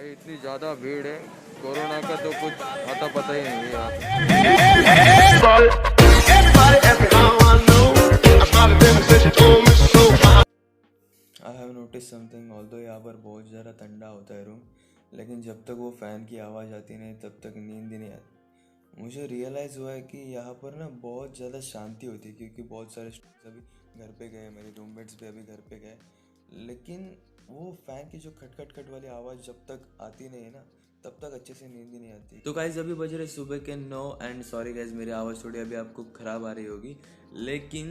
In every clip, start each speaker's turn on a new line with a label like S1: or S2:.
S1: भाई इतनी ज़्यादा भीड़ है, कोरोना का तो कुछ आता पता ही नहीं है यहाँ पे। I have notice something, although यहाँ पर बहुत ज़्यादा ठंडा होता है रूम, लेकिन जब तक वो फ़ैन की आवाज़ आती नहीं तब तक नींद ही नहीं आती। मुझे रियलाइज़ हुआ है कि यहाँ पर ना बहुत ज़्यादा शांति होती है, क्योंकि बहुत सारे स्टूडेंट्स अभी घर पे गए, मेरे रूममेट्स भी अभी घर पे गए, लेकिन वो फ़ैन की जो खट खट खट वाली आवाज़ जब तक आती नहीं है ना तब तक अच्छे से नींद ही नहीं आती। तो गाइस अभी बज रहे सुबह के 9 एंड सॉरी गाइस मेरी आवाज़ थोड़ी अभी आपको ख़राब आ रही होगी, लेकिन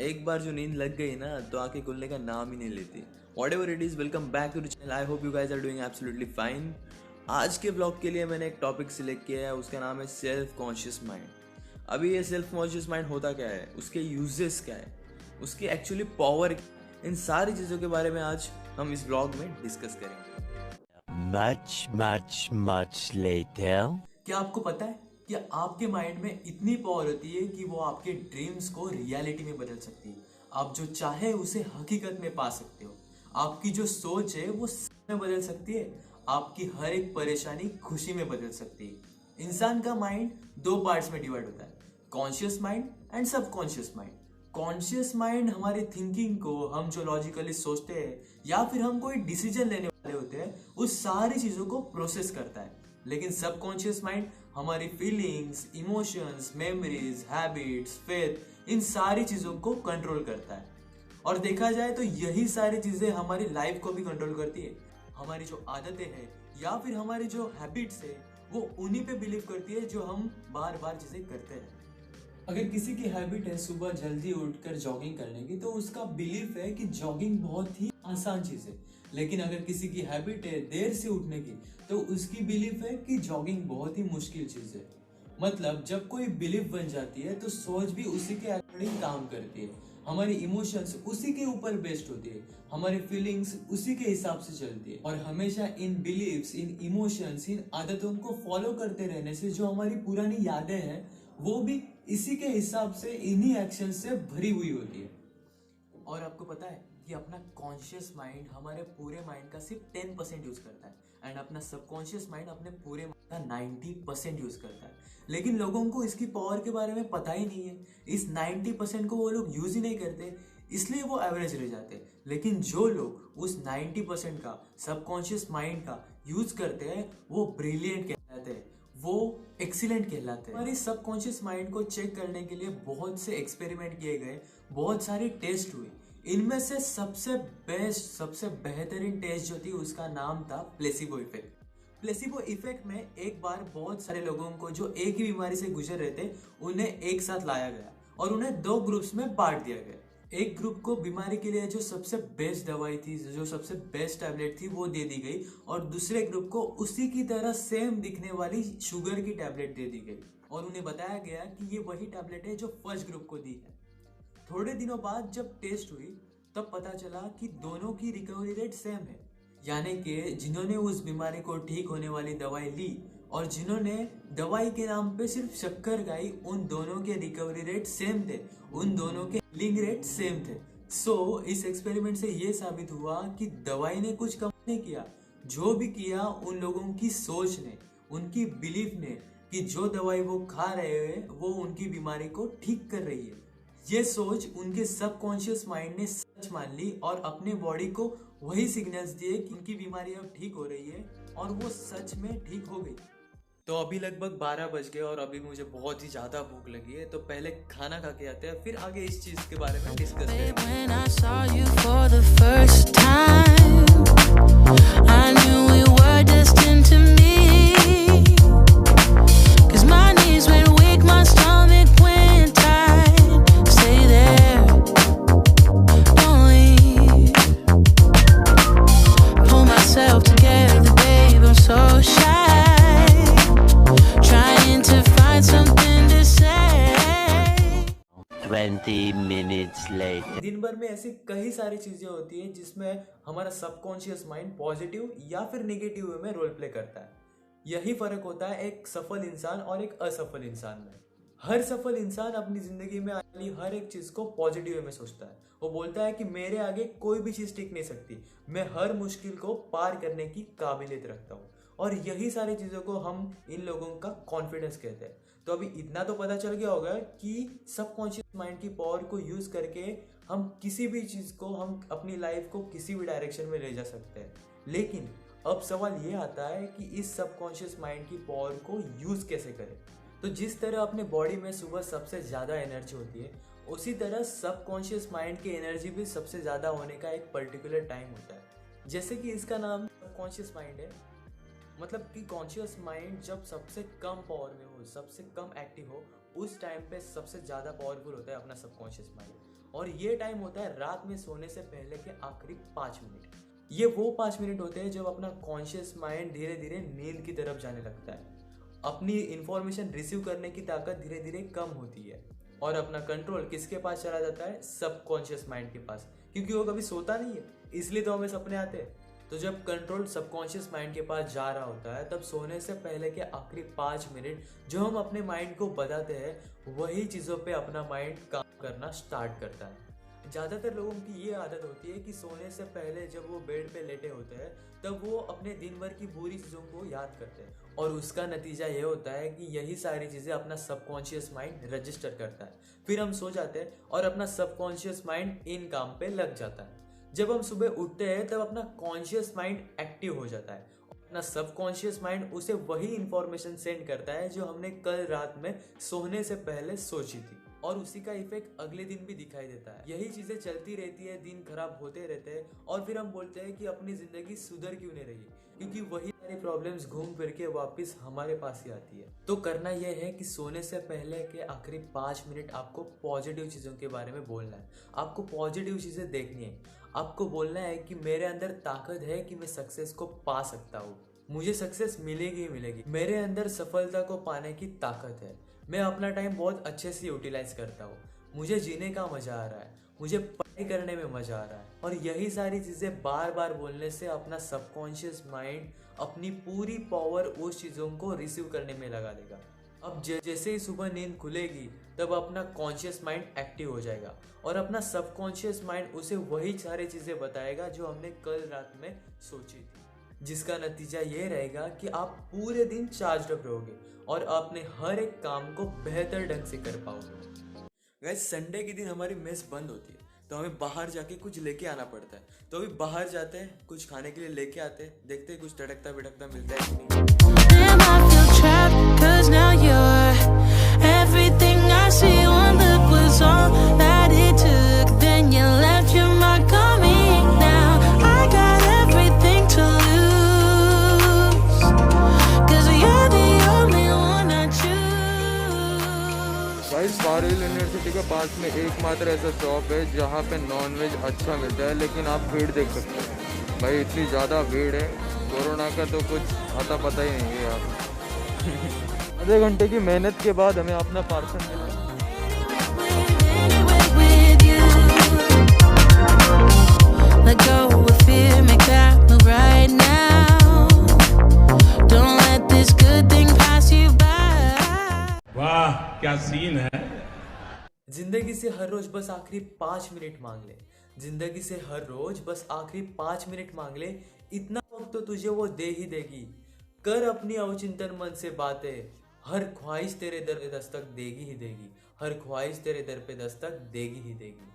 S1: एक बार जो नींद लग गई ना तो आंखें खुलने का नाम ही नहीं लेती। Whatever it is, welcome back to the channel. I hope you guys are doing absolutely fine. आज के ब्लॉग के लिए मैंने एक टॉपिक सिलेक्ट किया है, उसका नाम है सेल्फ कॉन्शियस माइंड। अभी ये सेल्फ कॉन्शियस माइंड होता क्या है, उसके यूजेस क्या है, उसकी एक्चुअली पावर, इन सारी चीज़ों के बारे में आज हम इस ब्लॉग में डिस्कस करेंगे।
S2: much later.
S3: क्या आपको पता है कि आपके माइंड में इतनी पावर होती है कि वो आपके ड्रीम्स को रियलिटी में बदल सकती है। आप जो चाहे उसे हकीकत में पा सकते हो। आपकी जो सोच है वो सच में बदल सकती है। आपकी हर एक परेशानी खुशी में बदल सकती है। इंसान का माइंड दो पार्ट्स में डिवाइड होता है, conscious mind and subconscious mind. Conscious mind हमारी थिंकिंग को, हम जो लॉजिकली सोचते हैं या फिर हम कोई डिसीजन लेने वाले होते हैं, उस सारी चीजों को प्रोसेस करता है। लेकिन सबकॉन्शियस माइंड हमारी feelings, emotions, memories, habits, faith, इन सारी चीजों को कंट्रोल करता है। और देखा जाए तो यही सारी चीजें हमारी लाइफ को भी कंट्रोल करती है। हमारी जो आदतें हैं या फिर हमारी जो हैबिट्स है वो उन्हीं पे बिलीव करती है जो हम बार बार चीजें करते हैं। अगर किसी की हैबिट है सुबह जल्दी उठकर जॉगिंग करने की, तो उसका बिलीफ है कि जॉगिंग बहुत ही आसान चीज है। लेकिन अगर किसी की हैबिट है देर से उठने की, तो उसकी बिलीफ है कि जॉगिंग बहुत ही मुश्किल चीज है। मतलब जब कोई बिलीफ बन जाती है तो सोच भी उसी के अकॉर्डिंग काम करती है। हमारी इमोशंस उसी के ऊपर बेस्ड होती है, हमारी फीलिंग्स उसी के हिसाब से चलती है। और हमेशा इन बिलीव्स, इन इमोशंस, इन आदतों को फॉलो करते रहने से जो हमारी पुरानी यादें हैं वो भी इसी के हिसाब से, इन्हीं एक्शन से भरी हुई होती है। और आपको पता है कि अपना कॉन्शियस माइंड हमारे पूरे माइंड का सिर्फ 10% यूज करता है एंड अपना सबकॉन्शियस माइंड अपने पूरे माइंड का 90% यूज करता है। लेकिन लोगों को इसकी पावर के बारे में पता ही नहीं है। इस 90% को वो लोग यूज ही नहीं करते, इसलिए वो एवरेज रह जाते हैं। लेकिन जो लोग उस 90% का, सबकॉन्शियस माइंड का यूज करते हैं, वो ब्रिलियंट कहलाते हैं, वो एक्सीलेंट कहलाते हैं। हमारी सबकॉन्शियस माइंड को चेक करने के लिए बहुत से एक्सपेरिमेंट किए गए, बहुत सारे टेस्ट हुए। इनमें से सबसे बेस्ट, सबसे बेहतरीन टेस्ट जो थी उसका नाम था प्लेसिबो इफेक्ट। प्लेसिबो इफेक्ट में एक बार बहुत सारे लोगों को जो एक ही बीमारी से गुजर रहे थे उन्हें एक साथ लाया गया और उन्हें दो ग्रुप्स में बांट दिया गया। एक ग्रुप को बीमारी के लिए जो सबसे बेस्ट दवाई थी, जो सबसे बेस्ट टैबलेट थी वो दे दी गई, और दूसरे ग्रुप को उसी की तरह सेम दिखने वाली शुगर की टैबलेट दे दी गई और उन्हें बताया गया कि ये वही टैबलेट है जो फर्स्ट ग्रुप को दी है। थोड़े दिनों बाद जब टेस्ट हुई तब पता चला कि दोनों की रिकवरी रेट सेम है। यानी कि जिन्होंने उस बीमारी को ठीक होने वाली दवाई ली और जिन्होंने दवाई के नाम पे सिर्फ शक्कर खाई, उन दोनों के रिकवरी रेट सेम थे, उन दोनों के हीलिंग रेट सेम थे। सो इस एक्सपेरिमेंट से ये साबित हुआ कि दवाई ने कुछ कम नहीं किया, जो भी किया उन लोगों की सोच ने, उनकी बिलीफ ने कि जो दवाई वो खा रहे हैं वो उनकी बीमारी को ठीक कर रही है। ये सोच उनके सबकॉन्शियस माइंड ने सच मान ली और अपने बॉडी को वही सिग्नल्स दिए कि उनकी बीमारी अब ठीक हो रही है, और वो सच में ठीक हो गई। तो अभी लगभग 12 बज गए और अभी मुझे बहुत ही ज़्यादा भूख लगी है, तो पहले खाना खा के आते हैं, फिर आगे इस चीज़ के बारे में डिस्कस दिन भर में ऐसी कई सारी चीजें होती हैं जिसमें हमारा सबकॉन्शियस माइंड पॉजिटिव या फिर नेगेटिव वे में रोल प्ले करता है। यही फर्क होता है एक सफल इंसान और एक असफल इंसान में। हर सफल इंसान अपनी जिंदगी में आने वाली हर एक चीज को पॉजिटिव वे में सोचता है। वो बोलता है कि मेरे आगे कोई भी चीज टिक नहीं सकती, मैं हर मुश्किल को पार करने की काबिलियत रखता हूँ। और यही सारी चीजों को हम इन लोगों का कॉन्फिडेंस कहते हैं। तो अभी इतना तो पता चल गया होगा कि सबकॉन्शियस माइंड की पावर को यूज करके हम किसी भी चीज को, हम अपनी लाइफ को किसी भी डायरेक्शन में ले जा सकते हैं। लेकिन अब सवाल ये आता है कि इस सबकॉन्शियस माइंड की पावर को यूज कैसे करें। तो जिस तरह अपने बॉडी में सुबह सबसे ज़्यादा एनर्जी होती है, उसी तरह सबकॉन्शियस माइंड की एनर्जी भी सबसे ज़्यादा होने का एक पर्टिकुलर टाइम होता है। जैसे कि इसका नाम सबकॉन्शियस माइंड है, मतलब कि कॉन्शियस माइंड जब सबसे कम पावर में हो, सबसे कम एक्टिव हो, उस टाइम पे सबसे ज़्यादा पावरफुल होता है अपना सबकॉन्शियस माइंड। और ये टाइम होता है रात में सोने से पहले के आखिरी 5 मिनट। ये वो 5 मिनट होते हैं जब अपना कॉन्शियस माइंड धीरे धीरे नींद की तरफ जाने लगता है। अपनी इंफॉर्मेशन रिसीव करने की ताकत धीरे धीरे कम होती है और अपना कंट्रोल किसके पास चला जाता है? सबकॉन्शियस माइंड के पास, क्योंकि वो कभी सोता नहीं है, इसलिए तो हमें सपने आते हैं। तो जब कंट्रोल सबकॉन्शियस माइंड के पास जा रहा होता है, तब सोने से पहले के आखिरी 5 मिनट जो हम अपने माइंड को बताते हैं, वही चीज़ों पे अपना माइंड काम करना स्टार्ट करता है। ज़्यादातर लोगों की ये आदत होती है कि सोने से पहले जब वो बेड पे लेटे होते हैं, तब वो अपने दिन भर की बुरी चीज़ों को याद करते हैं और उसका नतीजा ये होता है कि यही सारी चीज़ें अपना सबकॉन्शियस माइंड रजिस्टर करता है। फिर हम सो जाते हैं और अपना सबकॉन्शियस माइंड इन काम पे लग जाता है। जब हम सुबह उठते हैं तब अपना कॉन्शियस माइंड एक्टिव हो जाता है। अपना सबकॉन्शियस माइंड उसे वही इंफॉर्मेशन सेंड करता है जो हमने कल रात में सोने से पहले सोची थी, और उसी का इफेक्ट अगले दिन भी दिखाई देता है। यही चीजें चलती रहती है, दिन खराब होते रहते हैं और फिर हम बोलते हैं कि अपनी जिंदगी सुधर क्यों नहीं रही, क्योंकि वही सारी प्रॉब्लम्स घूम फिर के वापस हमारे पास ही आती है। तो करना यह है कि सोने से पहले के आखिरी 5 मिनट आपको पॉजिटिव चीजों के बारे में बोलना है। आपको पॉजिटिव चीजें देखनी है। आपको बोलना है कि मेरे अंदर ताकत है कि मैं सक्सेस को पा सकता हूँ, मुझे सक्सेस मिलेगी ही मिलेगी, मेरे अंदर सफलता को पाने की ताकत है, मैं अपना टाइम बहुत अच्छे से यूटिलाइज करता हूँ, मुझे जीने का मजा आ रहा है, मुझे पढ़ाई करने में मजा आ रहा है। और यही सारी चीजें बार बार बोलने से अपना सबकॉन्शियस माइंड अपनी पूरी पावर उस चीजों को रिसीव करने में लगा देगा। अब जैसे ही सुबह नींद खुलेगी, तब अपना कॉन्शियस माइंड एक्टिव हो जाएगा और अपना सबकॉन्शियस माइंड उसे वही सारी चीजें बताएगा जो हमने कल रात में सोची थी, जिसका नतीजा ये रहेगा कि आप पूरे दिन चार्ज अप रहोगे और अपने हर एक काम को बेहतर ढंग से कर पाओगे। गाइस, संडे के दिन हमारी मेस बंद होती है, तो हमें बाहर जाके कुछ लेके आना पड़ता है। तो अभी बाहर जाते हैं, कुछ खाने के लिए लेके आते हैं, देखते हैं कुछ तड़कता भड़कता मिलता है कि नहीं।
S1: बारेल यूनिवर्सिटी के पास में एकमात्र ऐसा शॉप है जहाँ पे नॉनवेज अच्छा मिलता है, लेकिन आप भीड़ देख सकते हैं भाई, इतनी ज़्यादा भीड़ है। कोरोना का तो कुछ आता पता ही नहीं है यार। आधे घंटे की मेहनत के बाद हमें अपना पार्सल मिला।
S4: वाह क्या सीन है।
S3: जिंदगी से हर रोज बस आखिरी 5 मिनट मांग ले, जिंदगी से हर रोज बस आखिरी 5 मिनट मांग ले, इतना वक्त तो तुझे वो दे ही देगी। कर अपनी अवचिंतन मन से बातें, हर ख्वाहिश तेरे दर पे दस्तक देगी ही देगी, हर ख्वाहिश तेरे दर पे दस्तक देगी ही देगी।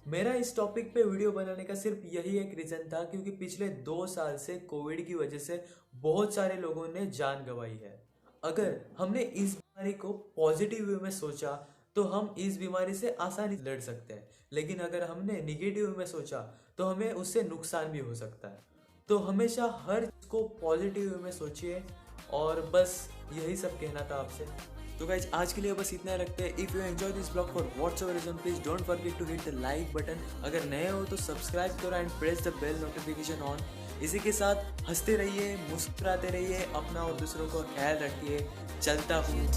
S3: मेरा इस टॉपिक पे वीडियो बनाने का सिर्फ यही एक रीजन था, क्योंकि पिछले 2 साल से कोविड की वजह से बहुत सारे लोगों ने जान गंवाई है। अगर हमने इस बीमारी को पॉजिटिव वे में सोचा तो हम इस बीमारी से आसानी से लड़ सकते हैं, लेकिन अगर हमने निगेटिव वे में सोचा तो हमें उससे नुकसान भी हो सकता है। तो हमेशा हर चीज को पॉजिटिव वे में सोचिए, और बस यही सब कहना था आपसे। तो गाइज, आज के लिए बस इतना रखते हैं। If you enjoy this blog for whatever reason, please don't forget to hit the like button. अगर नए हो तो सब्सक्राइब करो and press the bell notification on. इसी के साथ हंसते रहिए, मुस्कुराते रहिए, अपना और दूसरों का ख्याल रखिए। चलता हूँ।